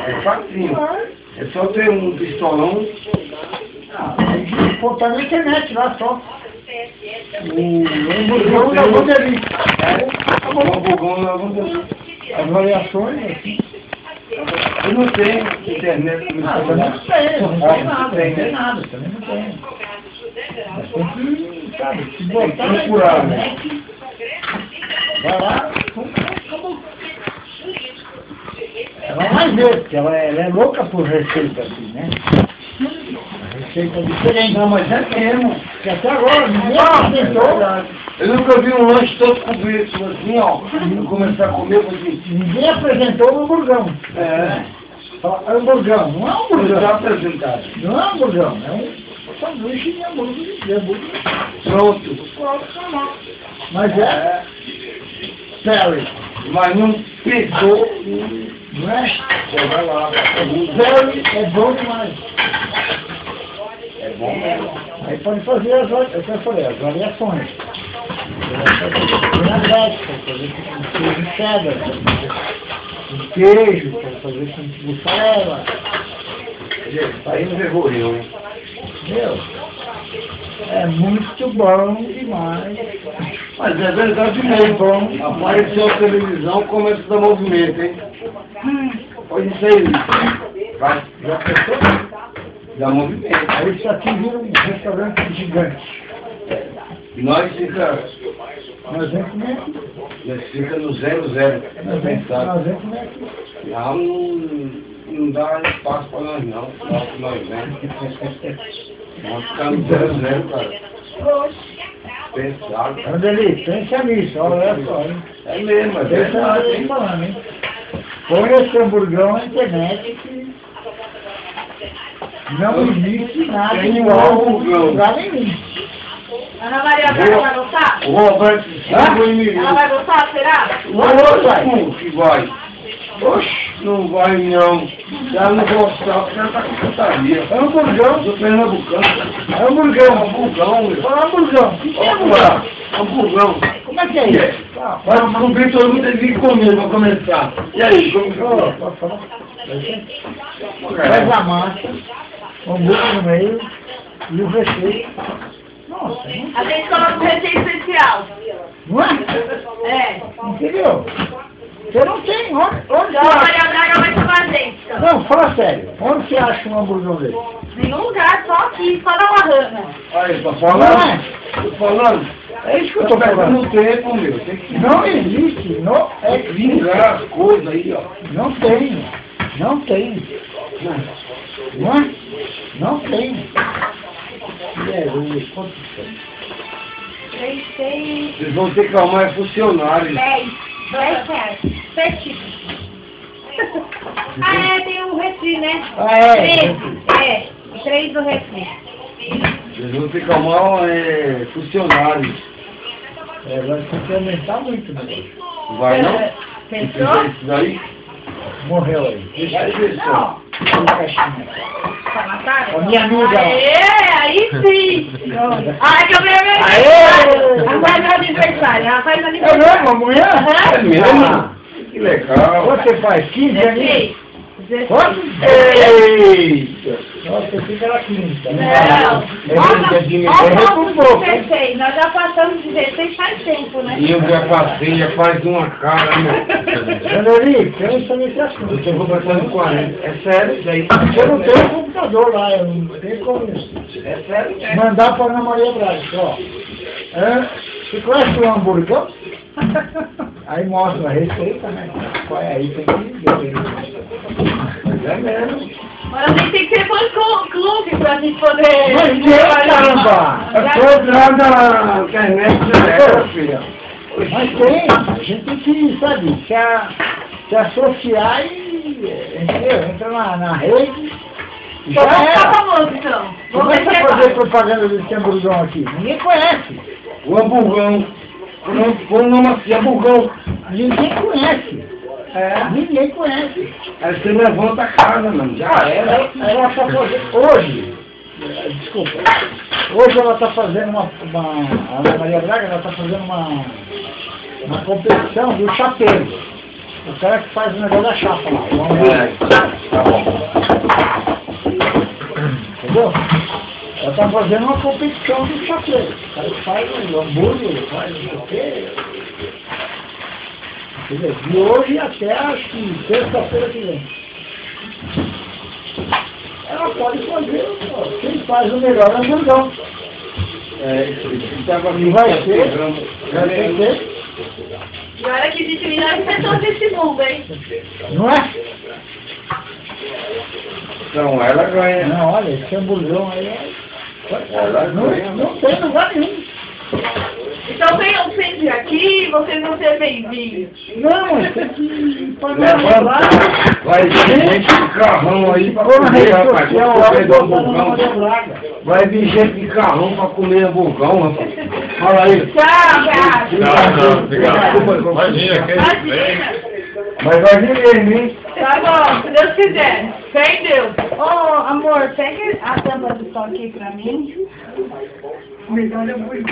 É facinho. É só ter um pistolão. Botar na internet lá só. O hamburgão da Vanderlei. O hamburgão na Vanderlei. As variações, assim. Eu não tenho internet. Também não tem nada, também não tem. Mas tem que, sabe, se botar na procurar, internet, vai lá, acabou. Ela vai ver, porque ela é louca por receita assim, né? Receita diferente. Não, mas é mesmo. Que até agora ninguém apresentou. Eu nunca vi um lanche todo coberto assim, ó. Eu começar a comer, eu falei, Ninguém apresentou o hamburgão. Fala, hamburgão, não é um eu já hamburgão. apresentado. Não é um hamburgão, é um sanduíche de hambúrguer. Pronto. Mas é Perry, Mas não pesou. não é? Você vai lá. O Perry é bom demais. É bom mesmo. Aí pode fazer as variações. Vinagrete, pode fazer com queijo cheddar, com queijo, pode fazer com mussarela. Aí não vergonhou, hein? Meu, é muito bom demais. Mas é verdade mesmo. Apareceu a televisão, começa a dar movimento, hein? Pode ser isso. Vai. Já pensou? Dá movimento. Aí isso aqui vira um restaurante gigante. E nós fica Nós vamos comer aqui. no 0-0. Nós vamos comer aqui. Lá não dá espaço para nós não. Lá que nós vemos. Vamos ficar no 0-0, cara. Pensado. Andeli, pensa nisso, olha só, hein? É mesmo, é Pensa verdade, nisso hein? falando, hein? Põe esse hamburgão na internet que não existe nada Tem igual um em hamburgão. lugar nenhum. Ana Maria Braga vai gostar? O Roberto Silva e Mirim. Ela vai gostar, será? Lógico que vai. Oxe, não vai não. Se ela não gostar, porque ela tá com putaria. É hamburgão, Eu sou pernambucano. é hamburgão. Hamburgão, meu. Fala hamburgão. O que é Vamos hamburgão? lá. Hamburgão. Como é que é isso? Vai descobrir, todo mundo tem que comer pra começar. E aí, como que Ó, foi? pode falar. Faz a massa, o hambúrguer no meio e o recheio. Nossa, A gente coloca um recheio especial. não é? É. Entendeu? Você não tem. Onde Então você a acha? Maria Braga vai chamar a gente. Então. Não, fala sério. Onde você acha um hambúrguer dele? Nenhum lugar, só aqui, só na Lahana. Aí, tá Não falando? é? Tô falando? É isso que eu Eu tô tô perdendo falando. tempo, meu. Tem que Não existe. Não, tem que vingar as coisas aí, ó. não tem. Não tem. Não é? Não tem. Jesus, quanto tempo? 3, 6, Vocês vão ter que arrumar funcionários. 10. 10 reais. 7. Ah, é, tem o refri, né? Ah, é? 13. 3 do refri. Vocês vão ter que arrumar funcionários. Vai complementar muito, né? Vai não? Pensou? Isso daí? Morreu aí. Vai ver só. Uma caixinha. Tá matado? Ó, minha amiga. Aê, aí sim! Ai, que eu venho Aê! aniversário! Ela faz aniversário, ela faz É aniversário. mesmo, amanhã? É mesmo? Que legal. Você faz 15 aninhos? 16. Quanto? Eita! Nossa, eu pensei que era 15. Tá? Olha, 16. Nós já passamos 16 faz tempo, né? E eu já passei, já faz uma cara, meu. Andrei, pensa nesse assunto. Eu tô passando 40. É sério isso aí? Eu não tenho computador lá, eu não tenho como É sério? mandar para Ana Maria Braga. Ó. Você conhece o hamburgão? Aí mostra a receita, né? Vai aí, tem que ver. Mas é mesmo. Mas a gente tem que ser fã do clube pra gente poder... Mas que caramba! É só entrar na internet, né, filha? Mas tem, a gente tem que, sabe, se associar e, entendeu? Entra na rede. Então Já vamos ficar era. famoso, então. Vamos Começa a ver fazer propaganda desse hamburgão aqui. Ninguém conhece. O hamburgão. Põe o nome assim, hamburgão. Ninguém conhece. Ninguém conhece. Aí você levanta a casa, mano. Já era. Ela está fazendo, hoje, desculpa, hoje ela está fazendo a Ana Maria Braga, ela está fazendo uma competição do chapéu. O cara que faz o negócio da chapa lá. Tá bom. Entendeu? Ela está fazendo uma competição de chapéu. O cara que faz o hambúrguer, faz não sei o quê. Entendeu? De hoje até acho que terça-feira que vem. Ela pode fazer, quem faz o melhor é o Jandão. E vai ser, vai ter. E olha que existe milhões de pessoas nesse mundo, hein? Não é? Então ela ganha. Não, olha, esse hambúrguer aí Ela ganha. não tem lugar nenhum. Então venham sempre aqui, vocês vão ser bem-vindos. Não, mas tem que pagar lá. Vai vir gente de carrão aí pra Vou na comer, rede rapaz. social, Vou comer olha, do hamburgão. Vai vir gente de carrão pra comer hamburgão, rapaz. Fala aí. Tchau, gato. Não, obrigado. Vai vir aqui. Imagina. Mas vai vir mesmo, hein? Tá bom, se Deus quiser. Fé em Deus. Ô, amor, pega a tampa do sol aqui pra mim. Melhor hambúrguer.